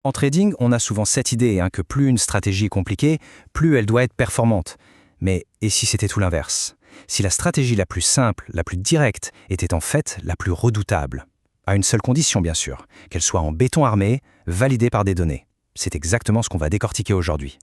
En trading, on a souvent cette idée que plus une stratégie est compliquée, plus elle doit être performante. Mais et si c'était tout l'inverse? Si la stratégie la plus simple, la plus directe, était en fait la plus redoutable? À une seule condition, bien sûr, qu'elle soit en béton armé, validée par des données. C'est exactement ce qu'on va décortiquer aujourd'hui.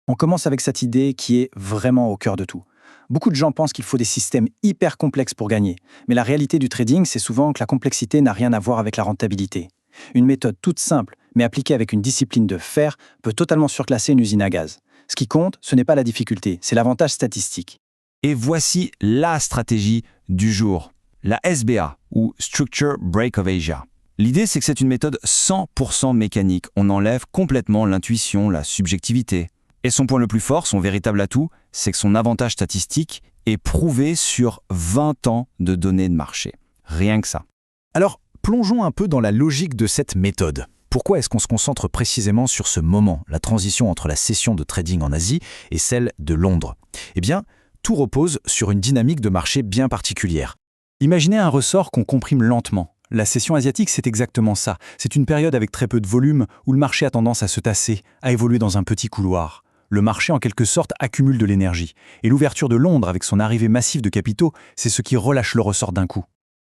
On commence avec cette idée qui est vraiment au cœur de tout. Beaucoup de gens pensent qu'il faut des systèmes hyper complexes pour gagner, mais la réalité du trading, c'est souvent que la complexité n'a rien à voir avec la rentabilité. Une méthode toute simple, mais appliquée avec une discipline de fer, peut totalement surclasser une usine à gaz. Ce qui compte, ce n'est pas la difficulté, c'est l'avantage statistique. Et voici la stratégie du jour, la SBA, ou Structure Break of Asia. L'idée, c'est que c'est une méthode 100% mécanique. On enlève complètement l'intuition, la subjectivité. Et son point le plus fort, son véritable atout, c'est que son avantage statistique est prouvé sur 20 ans de données de marché. Rien que ça. Alors, plongeons un peu dans la logique de cette méthode. Pourquoi est-ce qu'on se concentre précisément sur ce moment, la transition entre la session de trading en Asie et celle de Londres? Eh bien, tout repose sur une dynamique de marché bien particulière. Imaginez un ressort qu'on comprime lentement. La session asiatique, c'est exactement ça. C'est une période avec très peu de volume où le marché a tendance à se tasser, à évoluer dans un petit couloir. Le marché, en quelque sorte, accumule de l'énergie. Et l'ouverture de Londres, avec son arrivée massive de capitaux, c'est ce qui relâche le ressort d'un coup.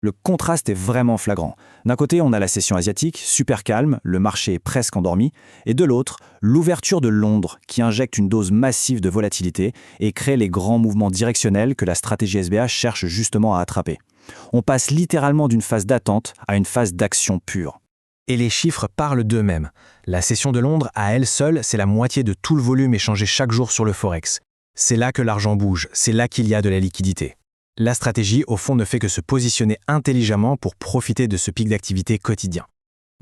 Le contraste est vraiment flagrant. D'un côté, on a la session asiatique, super calme, le marché est presque endormi, et de l'autre, l'ouverture de Londres, qui injecte une dose massive de volatilité et crée les grands mouvements directionnels que la stratégie SBA cherche justement à attraper. On passe littéralement d'une phase d'attente à une phase d'action pure. Et les chiffres parlent d'eux-mêmes. La session de Londres, à elle seule, c'est la moitié de tout le volume échangé chaque jour sur le Forex. C'est là que l'argent bouge, c'est là qu'il y a de la liquidité. La stratégie, au fond, ne fait que se positionner intelligemment pour profiter de ce pic d'activité quotidien.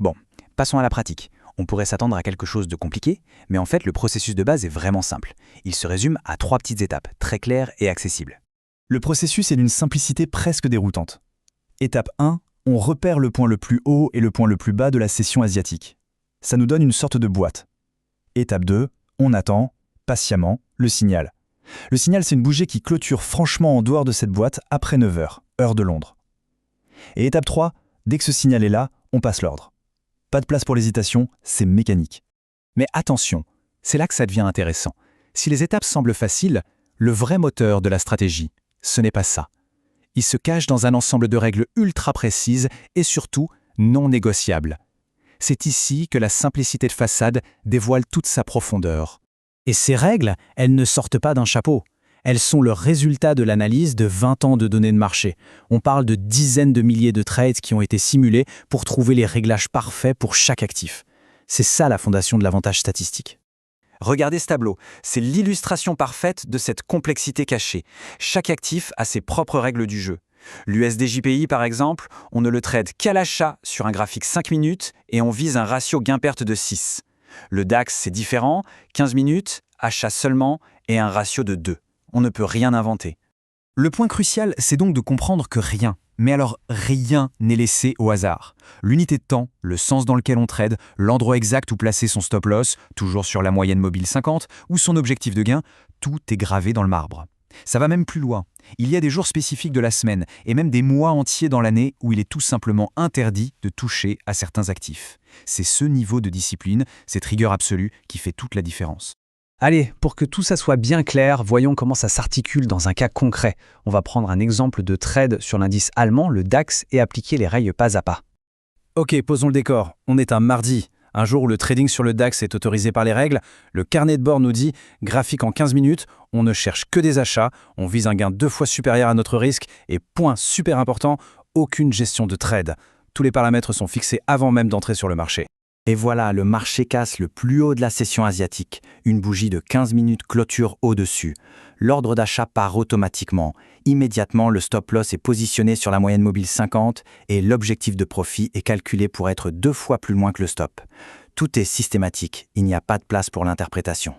Bon, passons à la pratique. On pourrait s'attendre à quelque chose de compliqué, mais en fait, le processus de base est vraiment simple. Il se résume à 3 petites étapes, très claires et accessibles. Le processus est d'une simplicité presque déroutante. Étape 1, on repère le point le plus haut et le point le plus bas de la session asiatique. Ça nous donne une sorte de boîte. Étape 2, on attend, patiemment, le signal. Le signal, c'est une bougie qui clôture franchement en dehors de cette boîte après 9 heures, heure de Londres. Et étape 3, dès que ce signal est là, on passe l'ordre. Pas de place pour l'hésitation, c'est mécanique. Mais attention, c'est là que ça devient intéressant. Si les étapes semblent faciles, le vrai moteur de la stratégie, ce n'est pas ça. Il se cache dans un ensemble de règles ultra précises et surtout non négociables. C'est ici que la simplicité de façade dévoile toute sa profondeur. Et ces règles, elles ne sortent pas d'un chapeau. Elles sont le résultat de l'analyse de 20 ans de données de marché. On parle de dizaines de milliers de trades qui ont été simulés pour trouver les réglages parfaits pour chaque actif. C'est ça la fondation de l'avantage statistique. Regardez ce tableau, c'est l'illustration parfaite de cette complexité cachée. Chaque actif a ses propres règles du jeu. L'USD-JPY, par exemple, on ne le trade qu'à l'achat sur un graphique 5 minutes et on vise un ratio gain-perte de 6. Le DAX, c'est différent, 15 minutes, achat seulement et un ratio de 2. On ne peut rien inventer. Le point crucial, c'est donc de comprendre que rien, mais alors rien n'est laissé au hasard. L'unité de temps, le sens dans lequel on trade, l'endroit exact où placer son stop-loss, toujours sur la moyenne mobile 50, ou son objectif de gain, tout est gravé dans le marbre. Ça va même plus loin. Il y a des jours spécifiques de la semaine et même des mois entiers dans l'année où il est tout simplement interdit de toucher à certains actifs. C'est ce niveau de discipline, cette rigueur absolue qui fait toute la différence. Allez, pour que tout ça soit bien clair, voyons comment ça s'articule dans un cas concret. On va prendre un exemple de trade sur l'indice allemand, le DAX, et appliquer les règles pas à pas. Ok, posons le décor. On est un mardi. Un jour où le trading sur le DAX est autorisé par les règles, le carnet de bord nous dit « graphique en 15 minutes, on ne cherche que des achats, on vise un gain 2 fois supérieur à notre risque et point super important, aucune gestion de trade. Tous les paramètres sont fixés avant même d'entrer sur le marché. » Et voilà, le marché casse le plus haut de la session asiatique. Une bougie de 15 minutes clôture au-dessus. L'ordre d'achat part automatiquement. Immédiatement, le stop-loss est positionné sur la moyenne mobile 50 et l'objectif de profit est calculé pour être 2 fois plus loin que le stop. Tout est systématique, il n'y a pas de place pour l'interprétation.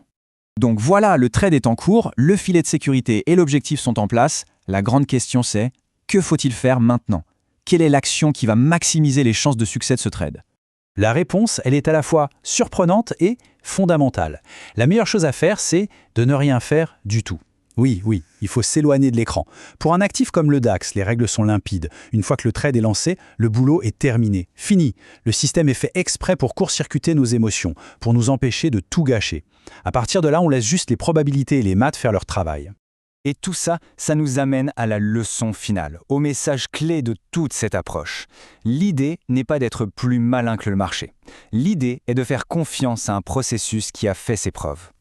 Donc voilà, le trade est en cours, le filet de sécurité et l'objectif sont en place. La grande question c'est, que faut-il faire maintenant? Quelle est l'action qui va maximiser les chances de succès de ce trade? La réponse, elle est à la fois surprenante et fondamentale. La meilleure chose à faire, c'est de ne rien faire du tout. Oui, il faut s'éloigner de l'écran. Pour un actif comme le DAX, les règles sont limpides. Une fois que le trade est lancé, le boulot est terminé. Fini. Le système est fait exprès pour court-circuiter nos émotions, pour nous empêcher de tout gâcher. À partir de là, on laisse juste les probabilités et les maths faire leur travail. Et tout ça, ça nous amène à la leçon finale, au message clé de toute cette approche. L'idée n'est pas d'être plus malin que le marché. L'idée est de faire confiance à un processus qui a fait ses preuves.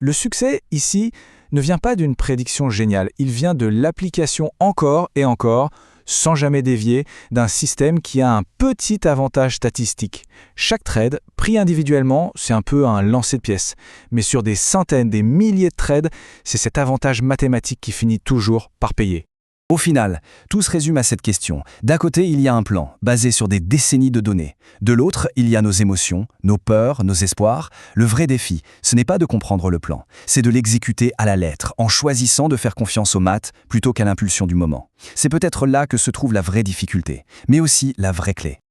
Le succès, ici, ne vient pas d'une prédiction géniale, il vient de l'application encore et encore, sans jamais dévier, d'un système qui a un petit avantage statistique. Chaque trade, pris individuellement, c'est un peu un lancer de pièces. Mais sur des centaines, des milliers de trades, c'est cet avantage mathématique qui finit toujours par payer. Au final, tout se résume à cette question. D'un côté, il y a un plan, basé sur des décennies de données. De l'autre, il y a nos émotions, nos peurs, nos espoirs. Le vrai défi, ce n'est pas de comprendre le plan, c'est de l'exécuter à la lettre, en choisissant de faire confiance aux maths plutôt qu'à l'impulsion du moment. C'est peut-être là que se trouve la vraie difficulté, mais aussi la vraie clé.